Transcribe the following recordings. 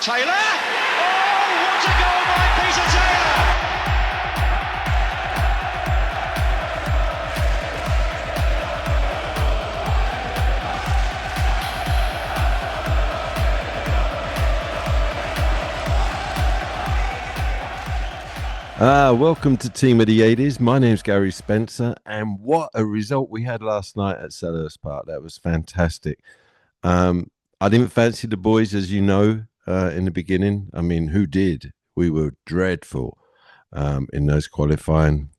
Taylor! Oh, what a goal by Peter Taylor! Welcome to Team of the 80s. My name's Gary Spencer, and what a result we had last night at Selhurst Park. That was fantastic. I didn't fancy the boys, as you know, in the beginning. I mean, who did? We were dreadful in those qualifying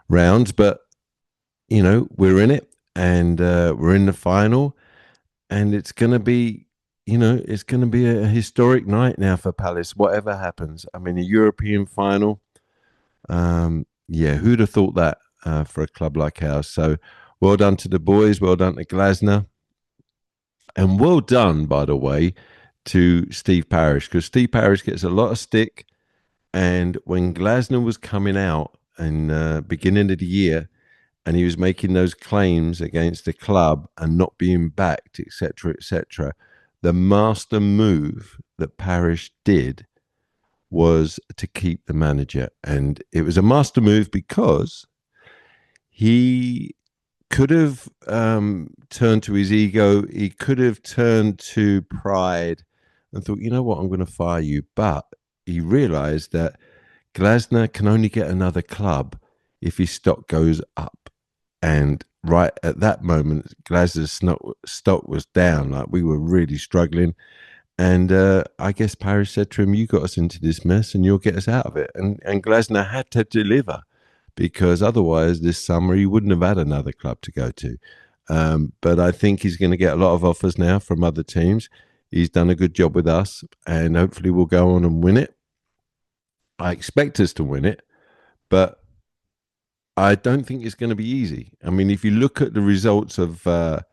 rounds, but, you know, we're in it, and we're in the final, and it's going to be, you know, it's going to be a historic night now for Palace, whatever happens. I mean, a European final. Who'd have thought that for a club like ours? So well done to the boys. Well done to Glasner. And well done, by the way, to Steve Parish, because Steve Parish gets a lot of stick. And when Glasner was coming out in beginning of the year, and he was making those claims against the club and not being backed, etc., the master move that Parish did was to keep the manager. And it was a master move because he could have turned to his ego. He could have turned to pride and thought, you know what, I'm going to fire you. But he realized that Glasner can only get another club if his stock goes up. And right at that moment, Glasner's stock was down. Like, we were really struggling. And I guess Parish said to him, you got us into this mess and you'll get us out of it. And Glasner had to deliver, because otherwise this summer he wouldn't have had another club to go to. But I think he's going to get a lot of offers now from other teams. He's done a good job with us, and hopefully we'll go on and win it. I expect us to win it, but I don't think it's going to be easy. I mean, if you look at the results of the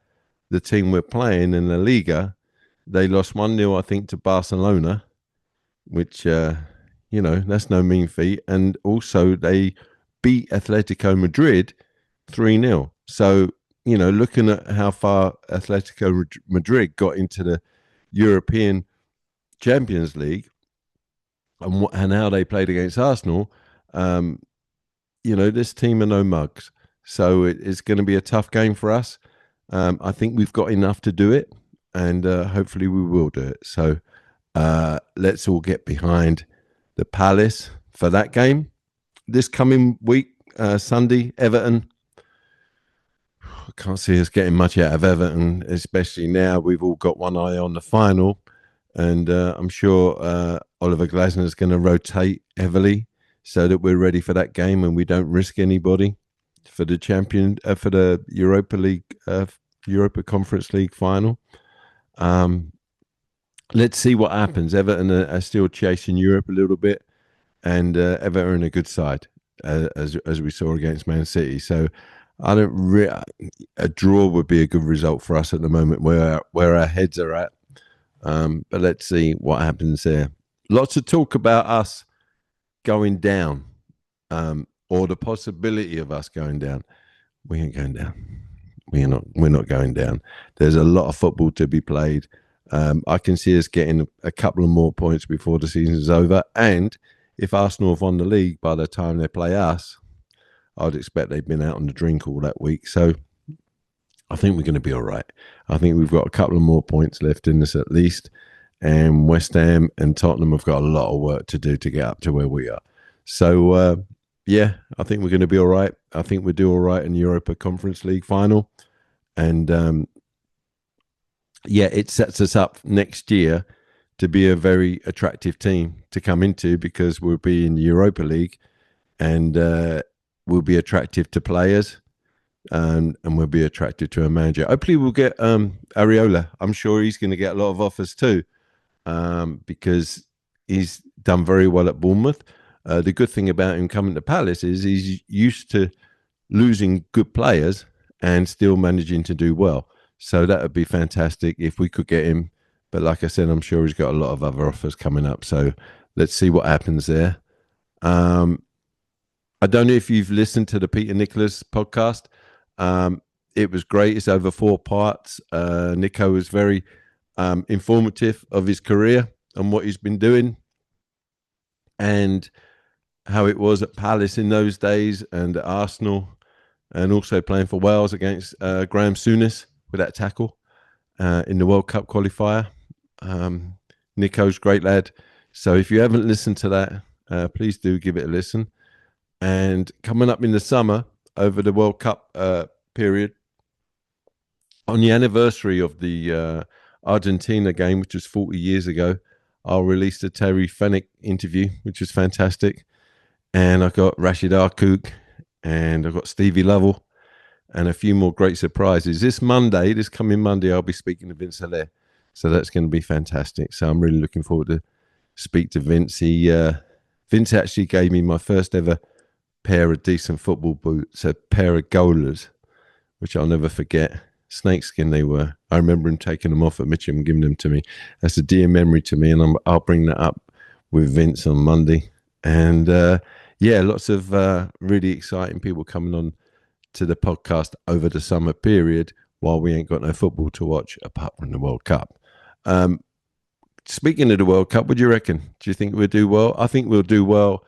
team we're playing in the Liga, they lost 1-0, I think, to Barcelona, which, that's no mean feat. And also they beat Atletico Madrid 3-0. So, looking at how far Atletico Madrid got into the European Champions League and how they played against Arsenal, this team are no mugs. So it's going to be a tough game for us. I think we've got enough to do it, and hopefully we will do it. So let's all get behind the Palace for that game. This coming week, Sunday, Everton. I can't see us getting much out of Everton, especially now we've all got one eye on the final. And I'm sure Oliver Glasner is going to rotate heavily so that we're ready for that game and we don't risk anybody for the Europa League, Europa Conference League final. Let's see what happens. Everton are still chasing Europe a little bit, and Everton are in a good side, as we saw against Man City. So a draw would be a good result for us at the moment, where our heads are at. But let's see what happens there. Lots of talk about us going down, or the possibility of us going down. We ain't going down. We're not going down. There's a lot of football to be played. I can see us getting a couple of more points before the season's over. And if Arsenal have won the league by the time they play us, I'd expect they've been out on the drink all that week. So I think we're going to be all right. I think we've got a couple of more points left in us at least. And West Ham and Tottenham have got a lot of work to do to get up to where we are. So, I think we're going to be all right. I think we'll do all right in the Europa Conference League final. And, it sets us up next year to be a very attractive team to come into, because we'll be in the Europa League, and we'll be attractive to players, and we'll be attractive to a manager. Hopefully we'll get Areola. I'm sure he's going to get a lot of offers too, because he's done very well at Bournemouth. The good thing about him coming to Palace is he's used to losing good players and still managing to do well. So that would be fantastic if we could get him. But like I said, I'm sure he's got a lot of other offers coming up. So let's see what happens there. I don't know if you've listened to the Peter Nicholas podcast. It was great. It's over 4 parts. Nico was very informative of his career and what he's been doing, and how it was at Palace in those days and at Arsenal, and also playing for Wales against Graham Souness with that tackle in the World Cup qualifier. Nico's great lad. So if you haven't listened to that, please do give it a listen. And coming up in the summer, over the World Cup period, on the anniversary of the Argentina game, which was 40 years ago, I'll release the Terry Fenwick interview, which was fantastic. And I've got Rashid Arkouk, and I've got Stevie Lovell, and a few more great surprises. This coming Monday, I'll be speaking to Vince Hilaire. So that's going to be fantastic. So I'm really looking forward to speak to Vince. Vince actually gave me my first ever pair of decent football boots, a pair of Golas, which I'll never forget. Snakeskin they were. I remember him taking them off at Mitcham and giving them to me. That's a dear memory to me, and I'll bring that up with Vince on Monday. And lots of really exciting people coming on to the podcast over the summer period while we ain't got no football to watch apart from the World Cup. Speaking of the World Cup, what do you reckon? Do you think we'll do well? I think we'll do well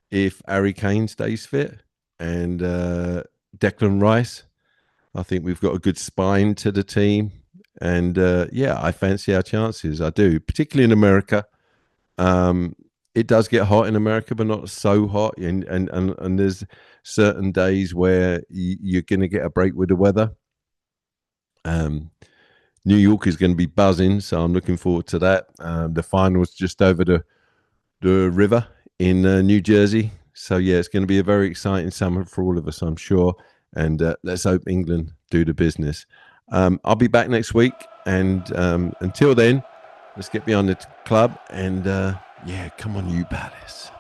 if Harry Kane stays fit and Declan Rice. I think we've got a good spine to the team. And I fancy our chances. I do, particularly in America. It does get hot in America, but not so hot. And there's certain days where you're going to get a break with the weather. New York is going to be buzzing, so I'm looking forward to that. The final's just over the river in New Jersey. So, it's going to be a very exciting summer for all of us, I'm sure. And let's hope England do the business. I'll be back next week. And until then, let's get behind the club. And, come on, you Palace.